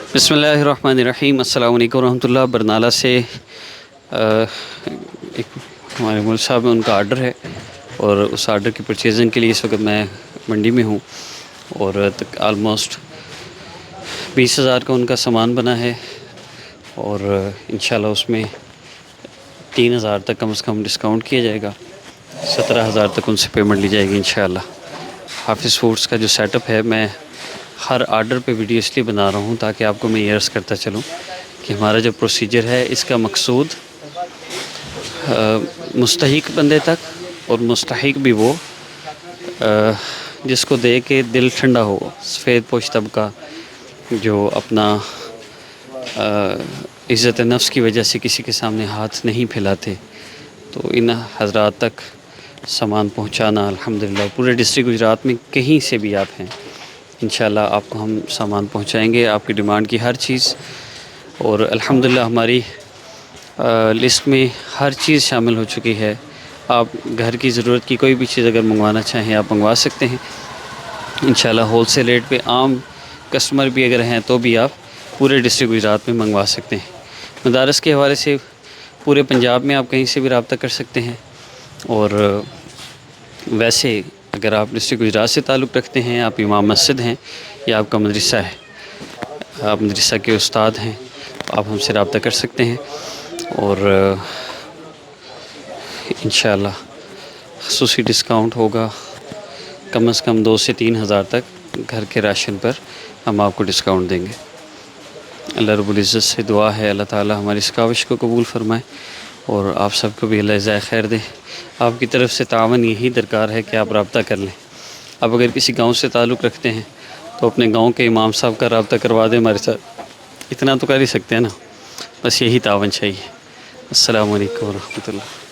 बिस्मिल्लाहिर्रहमानिर्रहीम। अस्सलाम वालेकुम रहमतुल्लाह। बरनाला से एक हमारे मौलवी साहब हैं, उनका आर्डर है और उस आर्डर की परचेजिंग के लिए इस वक्त मैं मंडी में हूँ और आलमोस्ट 20,000 का उनका सामान बना है और इंशाल्लाह उसमें 3,000 तक कम से कम डिस्काउंट किया जाएगा। 17,000 तक उनसे पेमेंट ली जाएगी इंशाल्लाह। हाफिज़ फूड्स का जो सेटअप है, मैं हर आर्डर पे वीडियो इसलिए बना रहा हूँ ताकि आपको मैं ये अर्ज़ करता चलूँ कि हमारा जो प्रोसीजर है इसका मकसूद मुस्तहिक बंदे तक और मुस्तहिक भी वो जिसको दे के दिल ठंडा हो। सफ़ेद पोश तबका जो अपना इज़्ज़त नफ्स की वजह से किसी के सामने हाथ नहीं फैलाते, तो इन हज़रात तक सामान पहुँचाना अल्हम्दुलिल्लाह पूरे डिस्ट्रिक्ट गुजरात में कहीं से भी आप हैं इंशाल्लाह आपको हम सामान पहुँचाएँगे, आपकी डिमांड की हर चीज़। और अल्हम्दुलिल्लाह हमारी लिस्ट में हर चीज़ शामिल हो चुकी है। आप घर की ज़रूरत की कोई भी चीज़ अगर मंगवाना चाहें आप मंगवा सकते हैं इंशाल्लाह। होलसेल रेट पे आम कस्टमर भी अगर हैं तो भी आप पूरे डिस्ट्रिक्ट गुजरात में मंगवा सकते हैं। मदारस के हवाले से पूरे पंजाब में आप कहीं से भी रब्ता कर सकते हैं। और वैसे अगर आप डिस्ट्रिक्ट गुजरात से ताल्लुक़ रखते हैं, आप इमाम मस्जिद हैं या आपका मदरसा है, आप मदरसा के उस्ताद हैं, तो आप हमसे रब्ता कर सकते हैं और इंशाल्लाह ख़ुसूसी डिस्काउंट होगा। कम से कम 2 से 3 हज़ार तक घर के राशन पर हम आपको डिस्काउंट देंगे। अल्लाह रब्बुल इज़्ज़त से दुआ है अल्लाह ताला हमारी इस काविश को कबूल फ़रमाए और आप सबको भी अल्लाह जज़ाए खैर दे। आपकी तरफ से तावन यही दरकार है कि आप रब्ता कर लें। आप अगर किसी गांव से ताल्लुक़ रखते हैं तो अपने गांव के इमाम साहब का रब्ता करवा दें हमारे साथ। इतना तो कर ही सकते हैं ना, बस यही तावन चाहिए। अस्सलामु अलैकुम व रहमतुल्लाह।